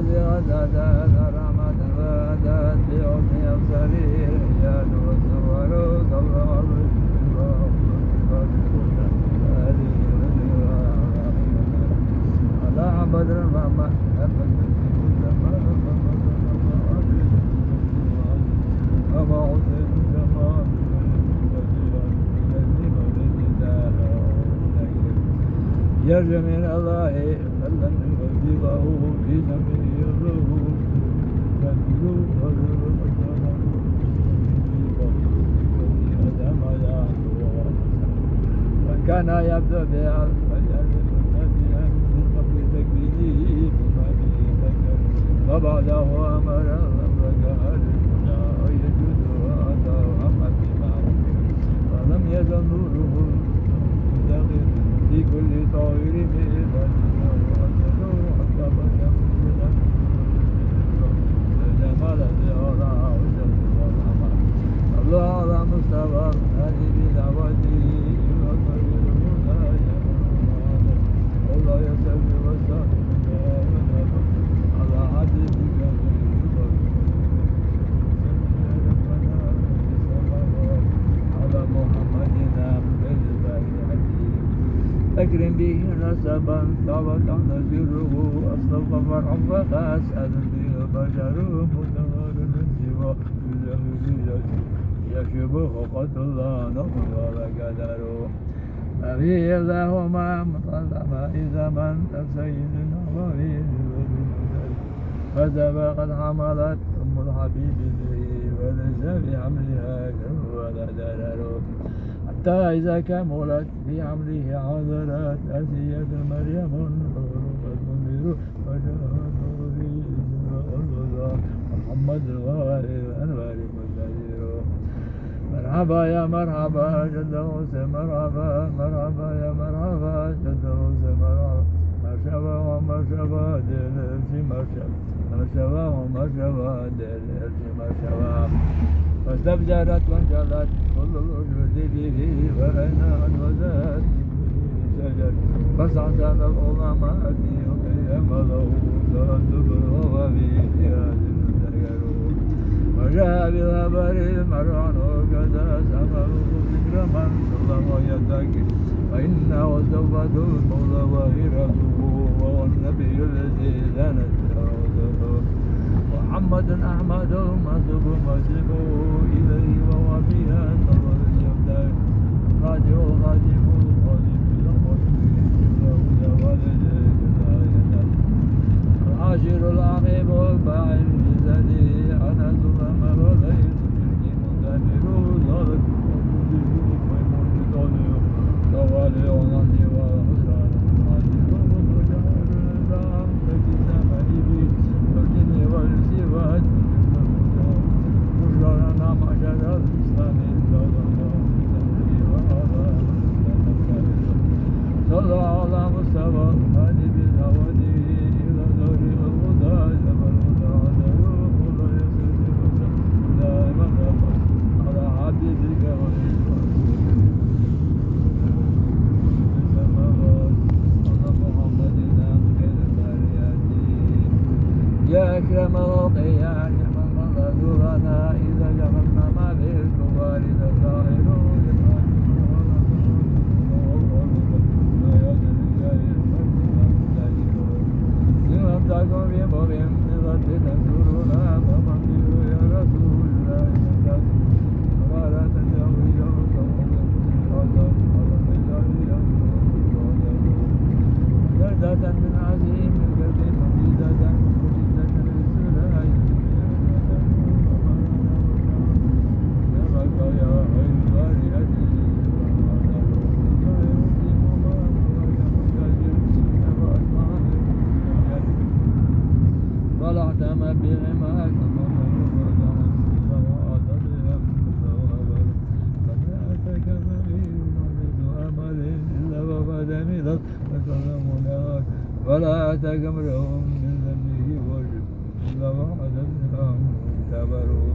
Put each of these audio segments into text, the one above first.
الذي غدت رحمة غدت بعمي الصغير يا والصور صلى على بدر ما يرجى من الله فلن يغضبه في سبيل الله وكان يبدو بها من قبل تكبيره فبعده أمر الرجال أن يجد وأتى محمد بمعروف ولم يزل نوره مستقر في كل طائر بإذنه وأجله حتى بدا جمال الزهراء والشمس والقمر الله على مستوى هذه بدعوته وخير الهدى الله يسلم وسلم على حبيبك على محمدنا أكرم به نسبا طبقا نزره أصلب فرعا فأسأل به بشر متغر من سوى يشبه قتل نقل وقدر أبي اللهم مطلب إذا من سيد النظرين فسبقت حملت أم الحبيب به وليس بحملها ولا درر حتى إذا كملت في حمله عذرت أسية مريم والمنذر وجاءت نوري محمد الغالي أنوار مستدير مرحبا يا مرحبا جد موسى مرحبا مرحبا يا مرحبا جد موسى مرحبا مرشبا ومرشبا دل في مرشبا مرشبا ومرشبا دل في مرشبا فاستبجلت وانجلت كل الوجود به ورأينا وزاد سجد فاستعصى العظماء وقيم له تردد الغبي وجاء بالخبر المرعن وكذا سمره ذكر من صلى يتكي فإنه سوفة المولى وغيرته وهو النبي الذي زانت عوده محمد أحمد المسلوب مسلمه إليه وهو فيها صلى يبدأ راجع راجع العاشر العقيب الباعث بزدي أنا ظلم وليس شركي مدمر ذلك توالي ونصي وحسران العاشر ومجار تكسمني بي فكني والسواد بشرنا معشر الإسلام صلى على مستوى هذه بالهوادي إلى دور الهدى جبل الهدى وكل يسر وسلم دائما على حبيبك يا أكرم الأطيان من رسولنا إذا جمعنا ما بالكبار تسائرون لمن تكن بمبين بذات تنصرنا فمن به يا رسول الله ينتظر ولا تنجوي يوم جردة من عزيم القلب مفيدة طلعت ما بغماك فجاءتك أمل إلا وقد مضت فكرم لك ولا تكمرهم من ذنبه وجب إلا وقد منهم كبروا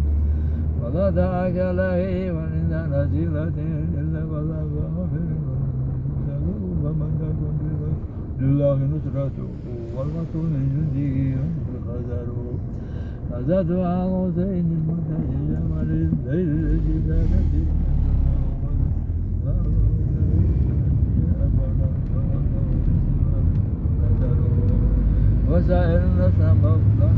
ولا دعك له وعند نزلة إلا ولا غافر ومن تكن لله نصرته والمكر من جنده هم الخزر غزاة عروسين المنتج جمل الليل الجبال وسائر النسى مفضل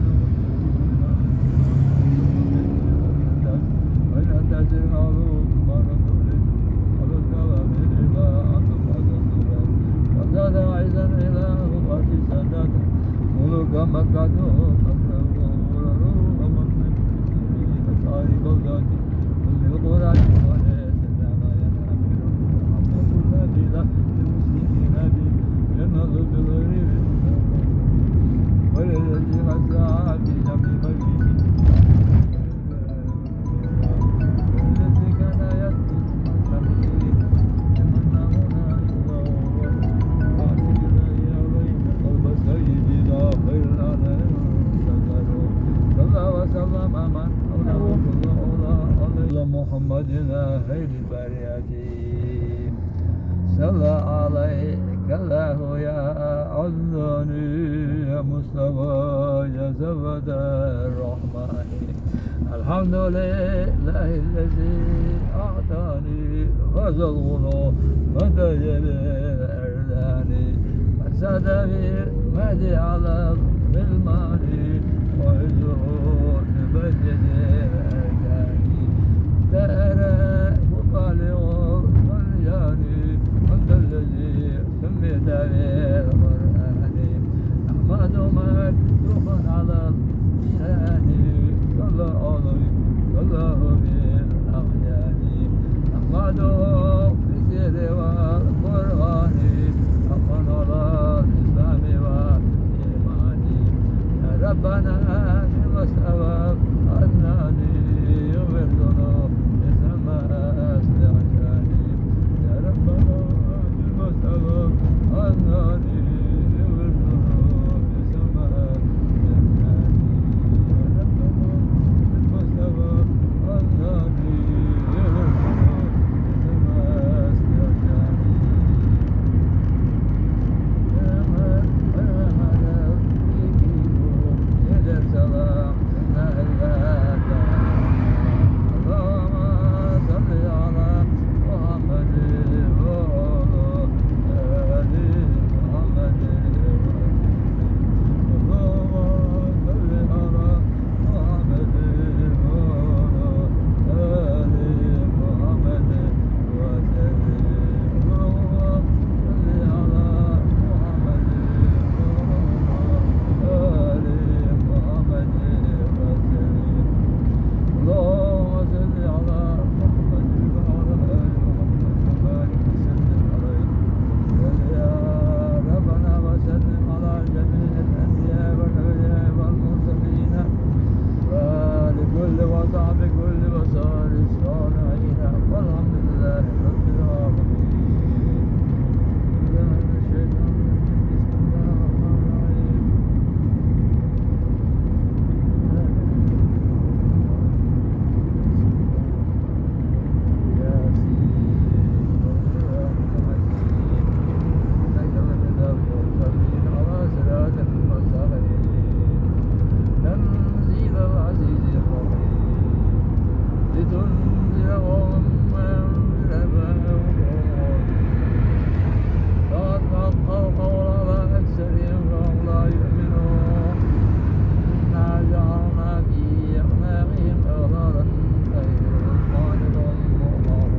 وإن تسر العروض مرض وزاد عيسى الإله وفي سادات ملوك مكة مكره ورره ومن مسار بغداد كل القرآن وليس لما ينام محمد الذي له للمسلمين به ينهض بغير وللذي غزا في جميع مجلسه والذي كان يتلو سيدنا خير الأنام صلى وسلم من حوله على محمد خير البريات صلى عليك الله يا عزني يا مصطفى يا زبد الرحمن الحمد لله الذي أعطاني غزى الغلو ودجل الأردان ساد بالمهدي على الغلمان وعزه بمسجد الأركان تأرى وطالع الرجال أنت الذي سميت بالقرآن أحمد مكتوبا على الجنان صلى عليه الله بالأحيان أحمده في السر والقرآن حقا على الإسلام والإيمان يا ربنا بمستوى أدناني يغفر ذنوب بسماء استعجاني يا ربنا بمستوى أدناني يغفر ذنوب بسماء استعجاني يا ربنا بمستوى أدناني يغفر ذنوب بسماء استعجاني سلام اللهم صل على محمد وعلى آل محمد اللهم صل على محمد وعلى آل محمد وسلم اللهم صل على محمد وعلى آل محمد وسلم اللهم صل على محمد وعلى آل محمد وبارك وسلم عليه يا ربنا وسلم على جميع الأنبياء والأولياء والمرسلين ولكل وصحب كل وصال الصالحين والحمد لله رب العالمين. الشيطان بسم الله الرحمن الرحيم. تنزيل العزيز الرحيم لتنذر قوما أنذر فأتبع القول على أكثرهم فهم لا يؤمنون إنا جعلنا في أعناقهم أغلالا فهي للأذقان فهم مقمحون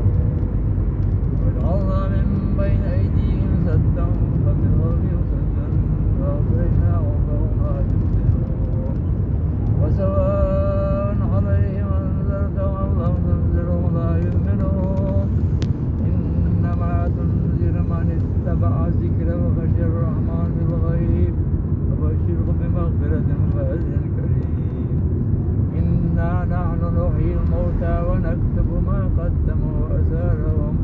وجعلنا من بين أيديهم سدا ومن خلفهم سدا فأغشيناهم فهم لا يبصرون وسواء عليهم أنذرتهم أم لم تنذرهم لا يؤمنون إنما تنذر من اتبع الذكر وخشي الرحمن بالغيب فبشره بمغفرة وأجر كريم. إنا نحن نحيي الموتى ونكتب ما قدموا وآثارهم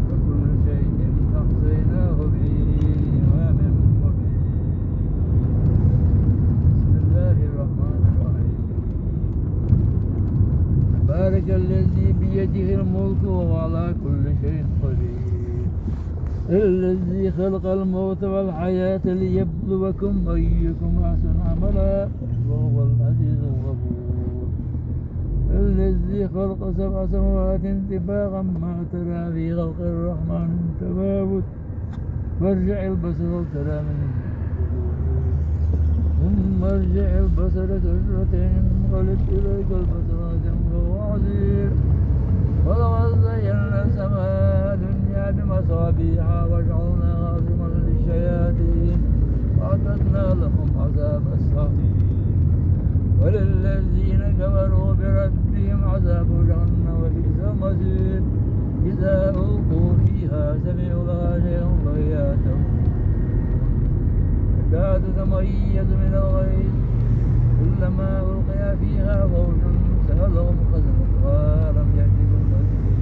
وكل شيء أحصيناه في إمام مبين. بسم الله الرحمن الرحيم. بارك الذي بيده الملك وهو على كل شيء قدير. الذي خلق الموت والحياة ليبلوكم أيكم أحسن عملا وهو العزيز الغفور. الذي خلق 7 سماوات طباقا ما ترى في خلق الرحمن تفاوت فارجع البصر ترى من ثم ارجع البصر كرتين انقلب إليك البصر وهو عسير. ولقد زينا السماء الدنيا بمصابيح وجعلناها رجما للشياطين وأعتدنا لهم عذاب السعير. وللذين كفروا بربهم عذاب جهنم وبئس المصير. إذا ألقوا فيها سمعوا لها شيئا وهي تكاد تميز من الغيظ كلما ألقي فيها فوج سألهم خزنتها ألم يأتكم نذير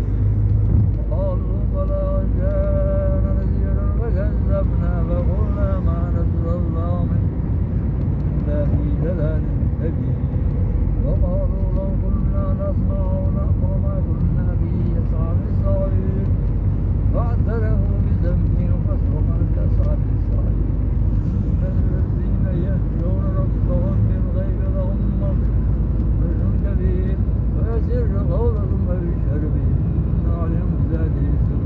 قالوا بلى جاءنا نذير فكذبنا فقلنا ما نزل الله من إلا في ضلال كبير. وقالوا لو كنا نسمع أو نعقل ما كنا في أصحاب السعير فاعترفوا بذنبهم فسحقا لأصحاب السعير. إن الذين يخشون ربهم بالغيب لهم مغفرة كبير ويسر قولهم ويشهر به إن عليهم بذات الصدق.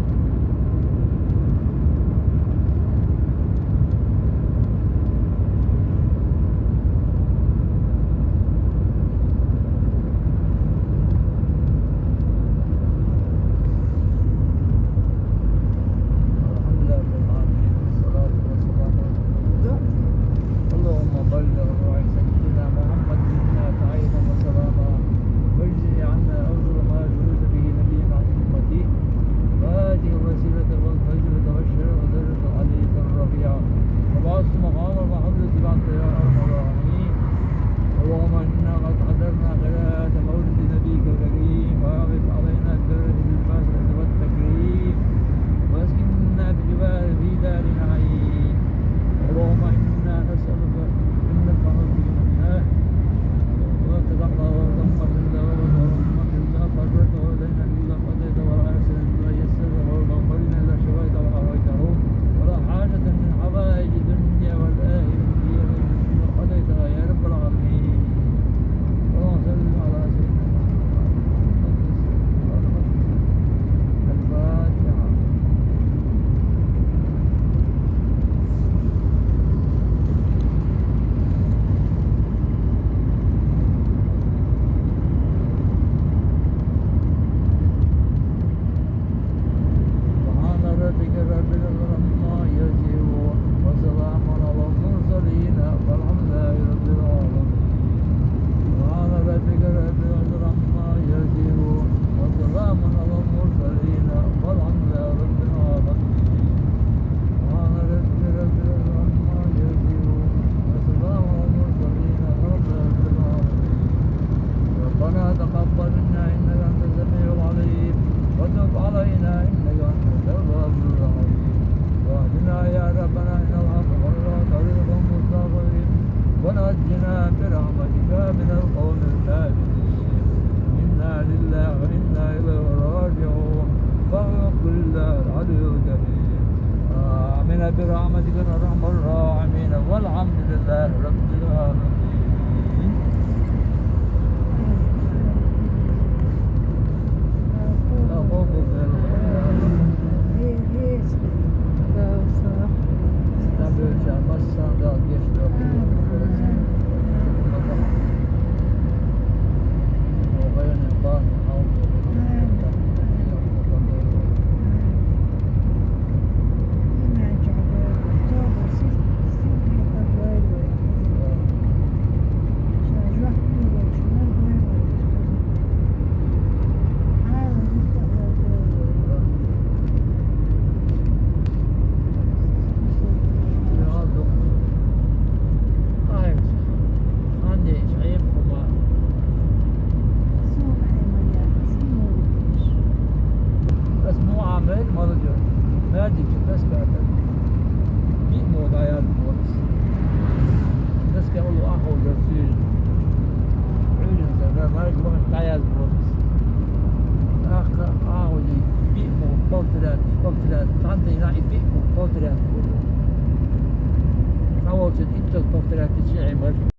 برحمتك ارحم الراحمين والحمد لله.